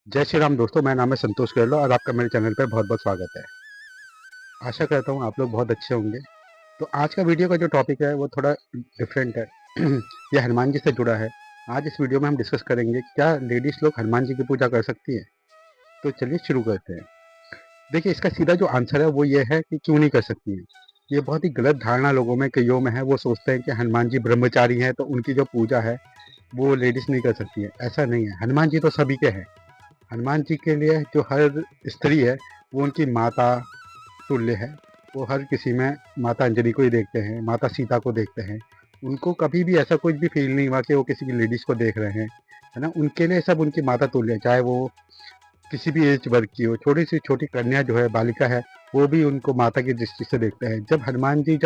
जय श्री राम दोस्तों, मेरा नाम है संतोष गहलोत और आपका मेरे चैनल पे बहुत-बहुत स्वागत है। आशा करता हूँ आप लोग बहुत अच्छे होंगे। तो आज का वीडियो का जो टॉपिक है वो थोड़ा डिफरेंट है। ये हनुमान जी से जुड़ा है। आज इस वीडियो में हम डिस्कस करेंगे क्या लेडीज़ लोग हनुमान जी की पूजा कर सकती हैं? तो चलिए शुरू करते हैं। देखिए, इसका सीधा जो आंसर है वो ये है कि क्यों नहीं कर सकती हैं। ये बहुत ही गलत धारणा लोगों में कइयों में है। वो सोचते हैं कि हनुमान जी ब्रह्मचारी हैं तो उनकी जो पूजा है वो लेडीज़ नहीं कर सकती है। ऐसा नहीं है, हनुमान जी तो सभी के हैं। हनुमान जी के लिए जो हर स्त्री है वो उनकी माता तुल्य है। वो हर किसी में माता अंजलि को ही देखते हैं, माता सीता को देखते हैं। उनको कभी भी ऐसा कुछ भी फ़ील नहीं हुआ कि वो किसी की लेडीज़ को देख रहे हैं, है ना? उनके लिए सब उनकी माता तुल्य है, चाहे वो किसी भी एज वर्ग की हो। छोटी से छोटी कन्या जो है, बालिका है, वो भी उनको माता की दृष्टि से देखते हैं। जब हनुमान जी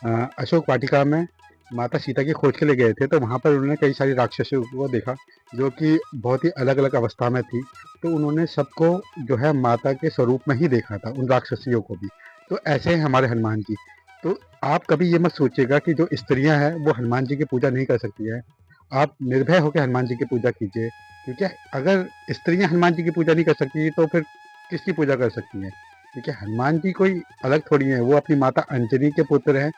अशोक वाटिका में माता सीता की खोज के लिए गए थे, तो वहाँ पर उन्होंने कई सारी राक्षसियों को देखा, जो कि बहुत ही अलग-अलग अवस्था में थी। तो उन्होंने सबको जो है माता के स्वरूप में ही देखा था, उन राक्षसियों को भी। तो ऐसे हैं हमारे हनुमान जी। तो आप कभी ये मत सोचिएगा कि जो स्त्रियाँ हैं, वो हनुमान जी की पूजा नहीं कर सकती हैं। आप निर्भय होके हनुमान जी की पूजा कीजिए, क्योंकि अगर स्त्रियाँ हनुमान जी की पूजा नहीं कर सकती, तो फिर किसकी पूजा कर सकती हैं? क्योंकि हनुमान जी कोई अलग थोड़ी हैं, वो अपनी माता अंजनी के पुत्र हैं।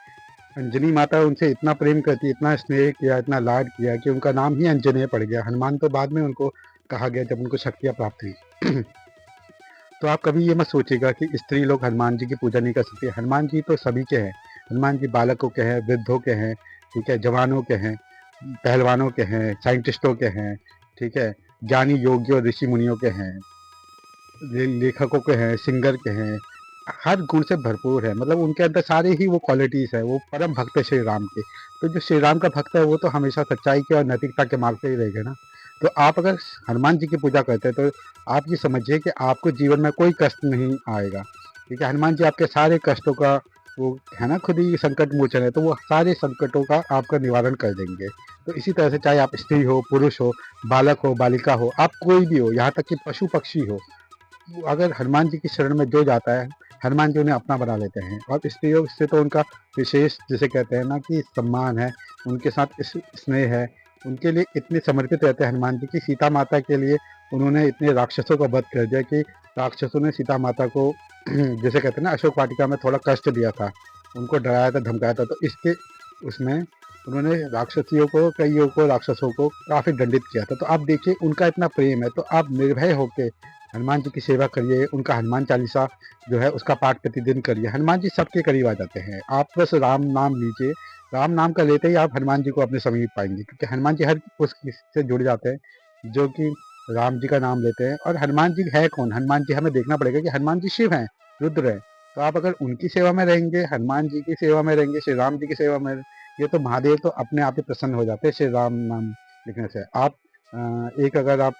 अंजनी माता उनसे इतना प्रेम करती, इतना स्नेह किया, इतना लाड किया कि उनका नाम ही अंजनेय पड़ गया। हनुमान तो बाद में उनको कहा गया जब उनको शक्तियाँ प्राप्त हुई। तो आप कभी ये मत सोचिएगा कि स्त्री लोग हनुमान जी की पूजा नहीं कर सकती। हनुमान जी तो सभी के हैं। हनुमान जी बालकों के हैं, वृद्धों के हैं, ठीक है, जवानों के हैं, पहलवानों के हैं, साइंटिस्टों के हैं, ठीक है, ज्ञानी योगियों ऋषि मुनियों के हैं, लेखकों के हैं, सिंगर के हैं। हर गुण से भरपूर है, मतलब उनके अंदर सारे ही वो क्वालिटीज़ है। वो परम भक्त है श्री राम के। तो जो श्री राम का भक्त है वो तो हमेशा सच्चाई के और नैतिकता के मार्ग पे ही रहेगा ना। तो आप अगर हनुमान जी की पूजा करते हैं तो आप ये समझिए कि आपको जीवन में कोई कष्ट नहीं आएगा, क्योंकि हनुमान जी आपके सारे कष्टों का वो है ना, खुद ही संकट मोचन है। तो वो सारे संकटों का आपका निवारण कर देंगे। तो इसी तरह से चाहे आप स्त्री हो, पुरुष हो, बालक हो, बालिका हो, आप कोई भी हो, यहाँ तक कि पशु पक्षी हो, अगर हनुमान जी की शरण में जो जाता है, हनुमान जी उन्हें अपना बना लेते हैं। और स्त्रियों से तो उनका विशेष जिसे कहते हैं ना कि सम्मान है, उनके साथ स्नेह है। उनके लिए इतने समर्पित रहते हैं हनुमान जी की सीता माता के लिए उन्होंने इतने राक्षसों का वध कर दिया कि राक्षसों ने सीता माता को जिसे कहते हैं ना अशोक वाटिका में थोड़ा कष्ट दिया था, उनको डराया था, धमकाया था। तो इसके उसमें उन्होंने राक्षसियों को, कईयों को, राक्षसों को काफ़ी दंडित किया था। तो आप देखिए उनका इतना प्रेम है, तो आप निर्भय होके हनुमान जी की सेवा करिए, उनका हनुमान चालीसा जो है उसका पाठ प्रतिदिन करिए। हनुमान जी सबके करीब आ जाते हैं। आप बस राम नाम लीजिए, राम नाम का लेते ही आप हनुमान जी को अपने समीप पाएँगे, क्योंकि हनुमान जी हर उस से जुड़ जाते हैं जो कि राम जी का नाम लेते हैं। और हनुमान जी है कौन? हनुमान जी हमें देखना पड़ेगा कि हनुमान जी शिव हैं, रुद्र हैं। तो आप अगर उनकी सेवा में रहेंगे, हनुमान जी की सेवा में रहेंगे, श्री राम जी की सेवा में, ये तो महादेव तो अपने आप ही प्रसन्न हो जाते हैं श्री राम नाम लिखने से। आप एक अगर आप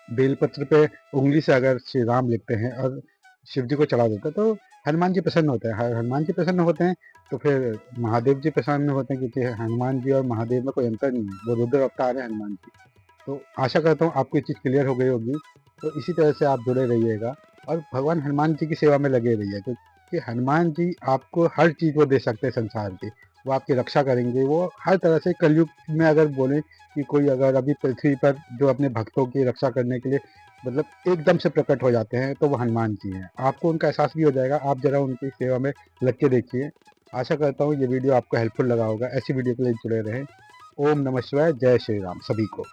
बेलपत्र पे उँगली से अगर श्री राम लिखते हैं और शिव जी को चढ़ा देते हैं तो हनुमान जी प्रसन्न होते हैं। हनुमान जी प्रसन्न होते हैं तो फिर महादेव जी प्रसन्न होते हैं, क्योंकि हनुमान जी और महादेव में कोई अंतर नहीं है, वो रुद्र अवतार है हनुमान जी। तो आशा करता हूँ आपको ये चीज़ क्लियर हो गई होगी। तो इसी तरह से आप जुड़े रहिएगा और भगवान हनुमान जी की सेवा में लगे रहिए, क्योंकि हनुमान जी आपको हर चीज़ वो दे सकते हैं संसार की। वो आपकी रक्षा करेंगे, वो हर तरह से कलयुग में अगर बोलें कि कोई अगर अभी पृथ्वी पर जो अपने भक्तों की रक्षा करने के लिए मतलब एकदम से प्रकट हो जाते हैं, तो वो हनुमान जी हैं। आपको उनका एहसास भी हो जाएगा, आप ज़रा उनकी सेवा में लग के देखिए। आशा करता हूँ ये वीडियो आपको हेल्पफुल लगा होगा। ऐसी वीडियो के लिए जुड़े रहें। ओम नमः शिवाय, जय श्री राम सभी को।